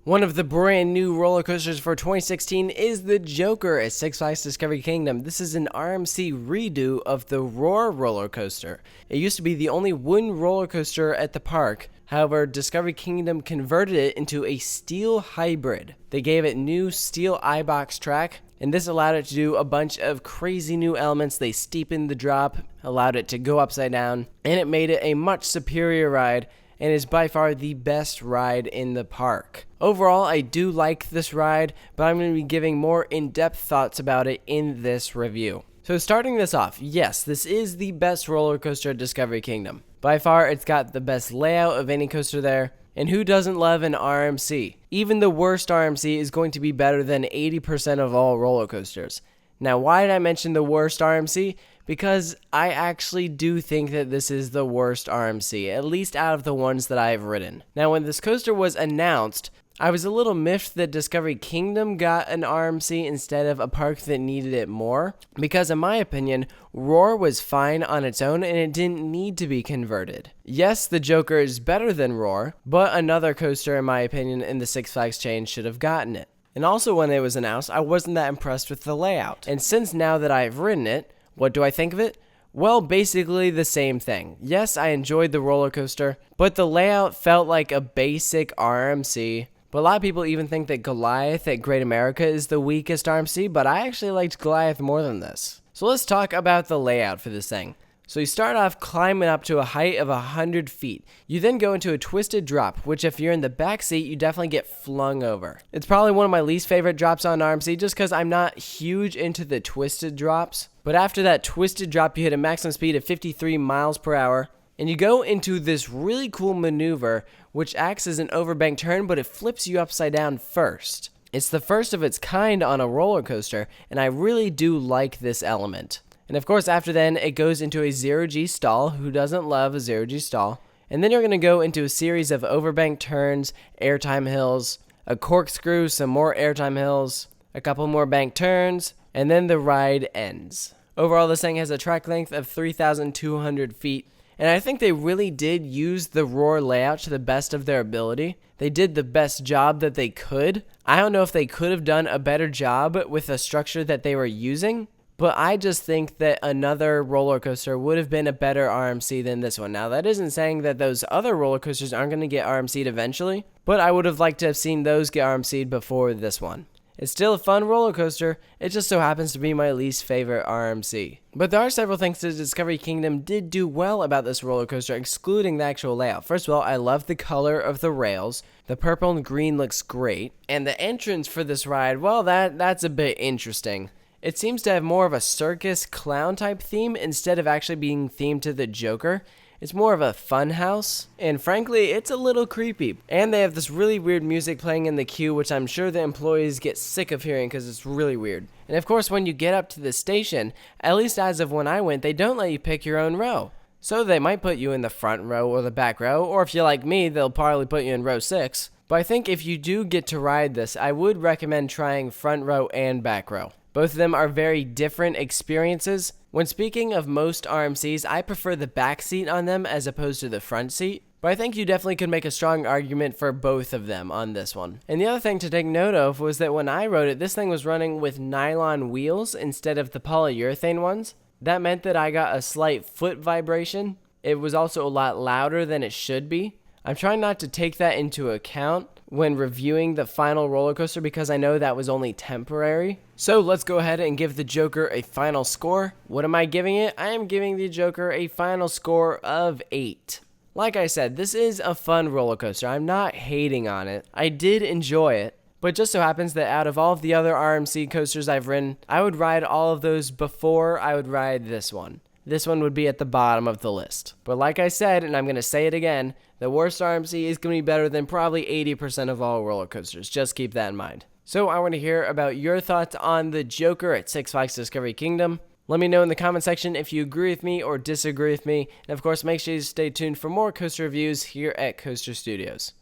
One of the brand new roller coasters for 2016 is the Joker at Six Flags Discovery Kingdom. This is an RMC redo of the Roar roller coaster. It used to be the only wooden roller coaster at the park. However, Discovery Kingdom converted it into a steel hybrid. They gave it new steel I-box track, and this allowed it to do a bunch of crazy new elements. They steepened the drop, allowed it to go upside down, and it made it a much superior ride, and is by far the best ride in the park. Overall, I do like this ride, but I'm going to be giving more in-depth thoughts about it in this review. So starting this off, yes, this is the best roller coaster at Discovery Kingdom. By far, it's got the best layout of any coaster there, and who doesn't love an RMC? Even the worst RMC is going to be better than 80% of all roller coasters. Now, why did I mention the worst RMC? Because I actually do think that this is the worst RMC, at least out of the ones that I've ridden. Now, when this coaster was announced, I was a little miffed that Discovery Kingdom got an RMC instead of a park that needed it more, because in my opinion, Roar was fine on its own and it didn't need to be converted. Yes, the Joker is better than Roar, but another coaster, in my opinion, in the Six Flags chain should have gotten it. And also when it was announced, I wasn't that impressed with the layout. And since now that I've ridden it, what do I think of it? Well, basically the same thing. Yes, I enjoyed the roller coaster, but the layout felt like a basic RMC. But a lot of people even think that Goliath at Great America is the weakest RMC, but I actually liked Goliath more than this. So let's talk about the layout for this thing. So you start off climbing up to a height of 100 feet. You then go into a twisted drop, which if you're in the back seat, you definitely get flung over. It's probably one of my least favorite drops on RMC just because I'm not huge into the twisted drops. But after that twisted drop, you hit a maximum speed of 53 miles per hour. And you go into this really cool maneuver, which acts as an overbank turn, but it flips you upside down first. It's the first of its kind on a roller coaster, and I really do like this element. And of course, after then, it goes into a 0G stall. Who doesn't love a 0G stall? And then you're going to go into a series of overbank turns, airtime hills, a corkscrew, some more airtime hills, a couple more bank turns, and then the ride ends. Overall, this thing has a track length of 3,200 feet. And I think they really did use the Roar layout to the best of their ability. They did the best job that they could. I don't know if they could have done a better job with the structure that they were using, but I just think that another roller coaster would have been a better RMC than this one. Now, that isn't saying that those other roller coasters aren't going to get RMC'd eventually, but I would have liked to have seen those get RMC'd before this one. It's still a fun roller coaster, it just so happens to be my least favorite RMC. But there are several things that Discovery Kingdom did do well about this roller coaster, excluding the actual layout. First of all, I love the color of the rails. The purple and green looks great. And the entrance for this ride, well, that's a bit interesting. It seems to have more of a circus clown type theme instead of actually being themed to the Joker. It's more of a fun house, and frankly, it's a little creepy. And they have this really weird music playing in the queue, which I'm sure the employees get sick of hearing because it's really weird. And of course, when you get up to the station, at least as of when I went, they don't let you pick your own row. So they might put you in the front row or the back row, or if you're like me, they'll probably put you in row 6. But I think if you do get to ride this, I would recommend trying front row and back row. Both of them are very different experiences. When speaking of most RMCs, I prefer the back seat on them as opposed to the front seat. But I think you definitely could make a strong argument for both of them on this one. And the other thing to take note of was that when I rode it, this thing was running with nylon wheels instead of the polyurethane ones. That meant that I got a slight foot vibration. It was also a lot louder than it should be. I'm trying not to take that into account when reviewing the final roller coaster because I know that was only temporary. So let's go ahead and give the Joker a final score. What am I giving it? I am giving the Joker a final score of 8. Like I said, this is a fun roller coaster. I'm not hating on it. I did enjoy it. But it just so happens that out of all of the other RMC coasters I've ridden, I would ride all of those before I would ride this one. This one would be at the bottom of the list. But like I said, and I'm going to say it again, the worst RMC is going to be better than probably 80% of all roller coasters. Just keep that in mind. So I want to hear about your thoughts on the Joker at Six Flags Discovery Kingdom. Let me know in the comment section if you agree with me or disagree with me. And of course, make sure you stay tuned for more coaster reviews here at Coaster Studios.